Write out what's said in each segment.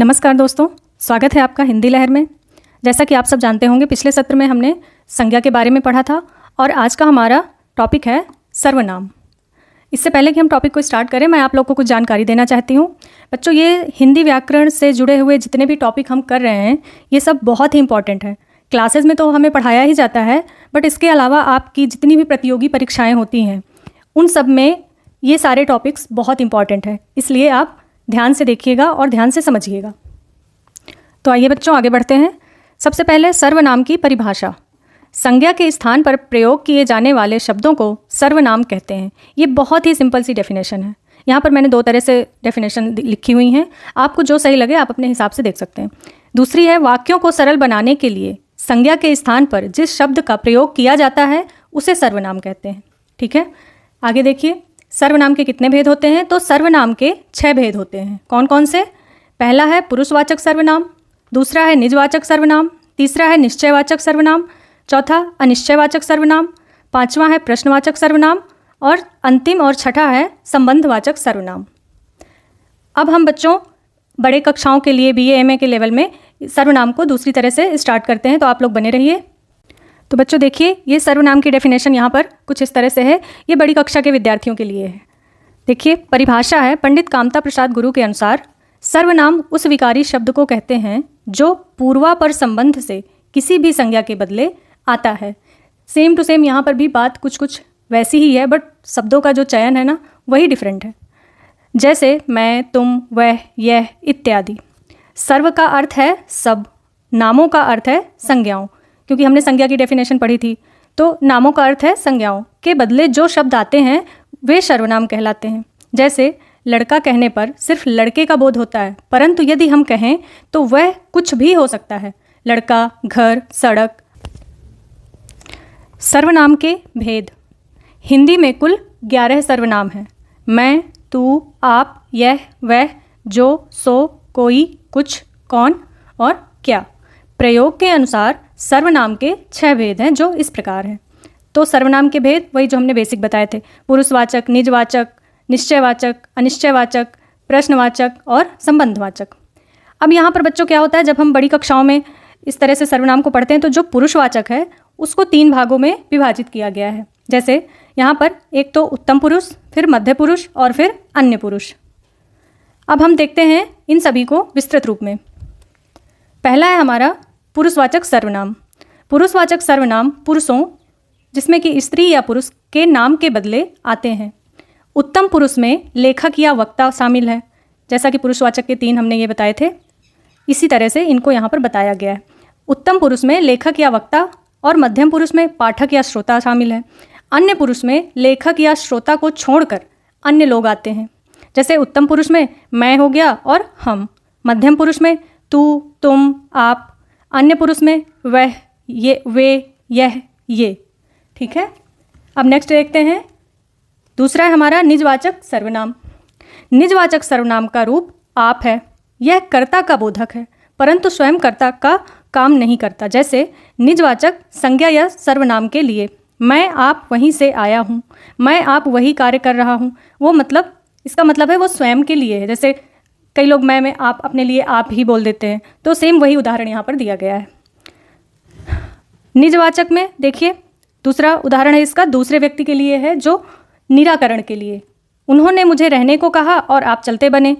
नमस्कार दोस्तों, स्वागत है आपका हिंदी लहर में। जैसा कि आप सब जानते होंगे, पिछले सत्र में हमने संज्ञा के बारे में पढ़ा था और आज का हमारा टॉपिक है सर्वनाम। इससे पहले कि हम टॉपिक को स्टार्ट करें, मैं आप लोगों को कुछ जानकारी देना चाहती हूँ। बच्चों, ये हिंदी व्याकरण से जुड़े हुए जितने भी टॉपिक हम कर रहे हैं, ये सब बहुत ही इंपॉर्टेंट है। क्लासेस में तो हमें पढ़ाया ही जाता है, बट इसके अलावा आपकी जितनी भी प्रतियोगी परीक्षाएँ होती हैं, उन सब में ये सारे टॉपिक्स बहुत इंपॉर्टेंट है। इसलिए आप ध्यान से देखिएगा और ध्यान से समझिएगा। तो आइए बच्चों, आगे बढ़ते हैं। सबसे पहले सर्वनाम की परिभाषा। संज्ञा के स्थान पर प्रयोग किए जाने वाले शब्दों को सर्वनाम कहते हैं। ये बहुत ही सिंपल सी डेफिनेशन है। यहाँ पर मैंने 2 तरह से डेफिनेशन लिखी हुई हैं, आपको जो सही लगे आप अपने हिसाब से देख सकते हैं। दूसरी है, वाक्यों को सरल बनाने के लिए संज्ञा के स्थान पर जिस शब्द का प्रयोग किया जाता है उसे सर्वनाम कहते हैं। ठीक है, आगे देखिए। सर्वनाम के कितने भेद होते हैं? तो सर्वनाम के 6 भेद होते हैं। कौन कौन से? पहला है पुरुषवाचक सर्वनाम, दूसरा है निजवाचक सर्वनाम, तीसरा है निश्चयवाचक सर्वनाम, चौथा अनिश्चयवाचक सर्वनाम, पांचवा है प्रश्नवाचक सर्वनाम और अंतिम और छठा है संबंधवाचक सर्वनाम। अब हम बच्चों बड़े कक्षाओं के लिए BA MA के लेवल में सर्वनाम को दूसरी तरह से स्टार्ट करते हैं, तो आप लोग बने रहिए। तो बच्चों देखिए, ये सर्वनाम की डेफिनेशन यहाँ पर कुछ इस तरह से है। ये बड़ी कक्षा के विद्यार्थियों के लिए है। देखिए, परिभाषा है पंडित कामता प्रसाद गुरु के अनुसार, सर्वनाम उस विकारी शब्द को कहते हैं जो पूर्वापर संबंध से किसी भी संज्ञा के बदले आता है। सेम टू सेम यहाँ पर भी बात कुछ वैसी ही है, बट शब्दों का जो चयन है ना, वही डिफरेंट है। जैसे मैं, तुम, वह, यह इत्यादि। सर्व का अर्थ है सब, नामों का अर्थ है संज्ञाओं, क्योंकि हमने संज्ञा की डेफिनेशन पढ़ी थी। तो नामों का अर्थ है संज्ञाओं के बदले जो शब्द आते हैं वे सर्वनाम कहलाते हैं। जैसे लड़का कहने पर सिर्फ लड़के का बोध होता है, परंतु यदि हम कहें तो वह कुछ भी हो सकता है। लड़का, घर, सड़क। सर्वनाम के भेद। हिंदी में कुल 11 सर्वनाम हैं। मैं, तू, आप, यह, वह, जो, सो, कोई, कुछ, कौन और क्या। प्रयोग के अनुसार सर्वनाम के 6 भेद हैं, जो इस प्रकार हैं। तो सर्वनाम के भेद वही जो हमने बेसिक बताए थे, पुरुषवाचक, निजवाचक, निश्चयवाचक, अनिश्चयवाचक, प्रश्नवाचक और संबंधवाचक। अब यहाँ पर बच्चों क्या होता है, जब हम बड़ी कक्षाओं में इस तरह से सर्वनाम को पढ़ते हैं तो जो पुरुषवाचक है उसको 3 भागों में विभाजित किया गया है। जैसे यहाँ पर एक तो उत्तम पुरुष, फिर मध्य पुरुष और फिर अन्य पुरुष। अब हम देखते हैं इन सभी को विस्तृत रूप में। पहला है हमारा पुरुषवाचक सर्वनाम। पुरुषवाचक सर्वनाम पुरुषों, जिसमें कि स्त्री या पुरुष के नाम के बदले आते हैं। उत्तम पुरुष में लेखक या वक्ता शामिल है, जैसा कि पुरुषवाचक के 3 हमने ये बताए थे। इसी तरह से इनको यहाँ पर बताया गया है। उत्तम पुरुष में लेखक या वक्ता और मध्यम पुरुष में पाठक या श्रोता शामिल है। अन्य पुरुष में लेखक या श्रोता को छोड़कर अन्य लोग आते हैं। जैसे उत्तम पुरुष में मैं हो गया और हम, मध्यम पुरुष में तू, तुम, आप, अन्य पुरुष में वह, ये, वे, यह, ये। ठीक है, अब नेक्स्ट देखते हैं। दूसरा है हमारा निजवाचक सर्वनाम। निजवाचक सर्वनाम का रूप आप है। यह कर्ता का बोधक है, परंतु स्वयं कर्ता का काम नहीं करता। जैसे निजवाचक संज्ञा या सर्वनाम के लिए मैं, आप वहीं से आया हूँ, मैं, आप वही कार्य कर रहा हूँ, वो मतलब इसका मतलब है वो स्वयं के लिए है। जैसे कई लोग मैं, आप अपने लिए आप ही बोल देते हैं, तो सेम वही उदाहरण यहाँ पर दिया गया है। निजवाचक में देखिए, दूसरा उदाहरण है इसका, दूसरे व्यक्ति के लिए है, जो निराकरण के लिए। उन्होंने मुझे रहने को कहा और आप चलते बने।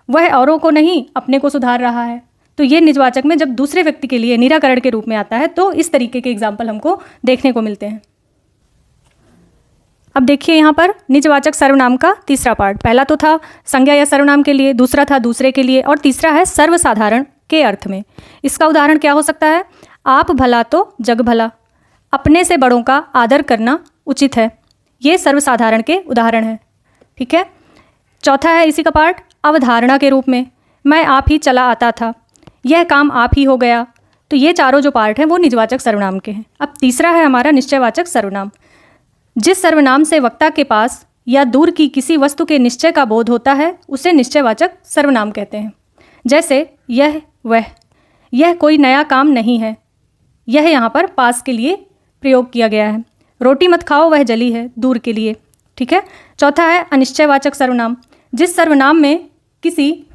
वह औरों को नहीं, अपने को सुधार रहा है। तो ये निजवाचक में जब दूसरे व्यक्ति के लिए निराकरण के रूप में आता है, तो इस तरीके के एग्जाम्पल हमको देखने को मिलते हैं। अब देखिए यहाँ पर निजवाचक सर्वनाम का तीसरा पार्ट। पहला तो था संज्ञा या सर्वनाम के लिए, दूसरा था दूसरे के लिए और तीसरा है सर्वसाधारण के अर्थ में। इसका उदाहरण क्या हो सकता है? आप भला तो जग भला, अपने से बड़ों का आदर करना उचित है। ये सर्वसाधारण के उदाहरण है। ठीक है, चौथा है इसी का पार्ट अवधारणा के रूप में। मैं आप ही चला आता था, यह काम आप ही हो गया। तो ये चारों जो पार्ट हैं वो निजवाचक सर्वनाम के हैं। अब तीसरा है हमारा निश्चयवाचक सर्वनाम। जिस सर्वनाम से वक्ता के पास या दूर की किसी वस्तु के निश्चय का बोध होता है उसे निश्चयवाचक सर्वनाम कहते हैं। जैसे यह, वह, यह कोई नया काम नहीं है, यह यहाँ पर पास के लिए प्रयोग किया गया है। रोटी मत खाओ, वह जली है, दूर के लिए। ठीक है, चौथा है अनिश्चयवाचक सर्वनाम। जिस सर्वनाम में किसी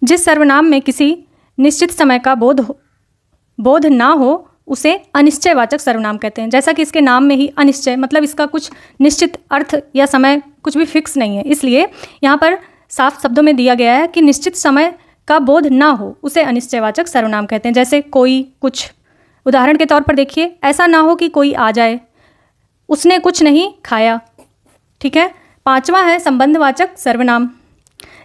जिस सर्वनाम में किसी निश्चित समय का बोध ना हो उसे अनिश्चयवाचक सर्वनाम कहते हैं। जैसा कि इसके नाम में ही अनिश्चय, मतलब इसका कुछ निश्चित अर्थ या समय कुछ भी फिक्स नहीं है, इसलिए यहाँ पर साफ शब्दों में दिया गया है कि निश्चित समय का बोध ना हो उसे अनिश्चयवाचक सर्वनाम कहते हैं। जैसे कोई, कुछ। उदाहरण के तौर पर देखिए, ऐसा ना हो कि कोई आ जाए, उसने कुछ नहीं खाया। ठीक है। 5वां है संबंधवाचक सर्वनाम।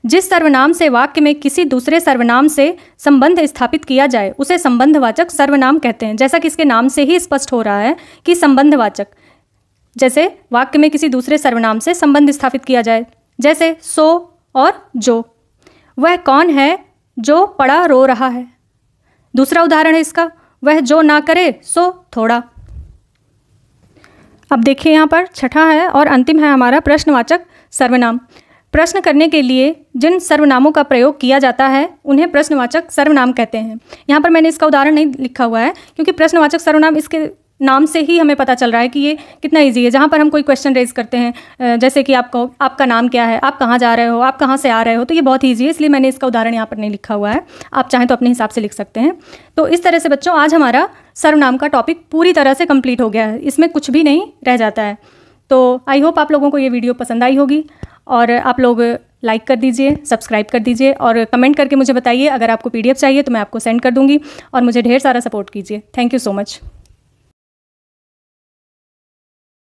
जिस सर्वनाम से वाक्य में किसी दूसरे सर्वनाम से संबंध स्थापित किया जाए उसे संबंधवाचक सर्वनाम कहते हैं। जैसा कि इसके नाम से ही स्पष्ट हो रहा है कि संबंधवाचक, जैसे वाक्य में किसी दूसरे सर्वनाम से संबंध स्थापित किया जाए, जैसे सो और जो। वह कौन है जो पड़ा रो रहा है। दूसरा उदाहरण है इसका, वह जो ना करे सो थोड़ा। अब देखिए यहाँ पर छठा है और अंतिम है हमारा प्रश्नवाचक सर्वनाम। प्रश्न करने के लिए जिन सर्वनामों का प्रयोग किया जाता है उन्हें प्रश्नवाचक सर्वनाम कहते हैं। यहाँ पर मैंने इसका उदाहरण नहीं लिखा हुआ है क्योंकि प्रश्नवाचक सर्वनाम, इसके नाम से ही हमें पता चल रहा है कि ये कितना इजी है। जहाँ पर हम कोई क्वेश्चन रेज करते हैं, जैसे कि आपका नाम क्या है, आप कहाँ जा रहे हो, आप कहाँ से आ रहे हो, तो ये बहुत ईजी है, इसलिए मैंने इसका उदाहरण यहाँ पर नहीं लिखा हुआ है। आप चाहें तो अपने हिसाब से लिख सकते हैं। तो इस तरह से बच्चों आज हमारा सर्वनाम का टॉपिक पूरी तरह से कंप्लीट हो गया है, इसमें कुछ भी नहीं रह जाता है। तो आई होप आप लोगों को ये वीडियो पसंद आई होगी और आप लोग लाइक कर दीजिए, सब्सक्राइब कर दीजिए और कमेंट करके मुझे बताइए। अगर आपको PDF चाहिए तो मैं आपको सेंड कर दूँगी और मुझे ढेर सारा सपोर्ट कीजिए। Thank you so much.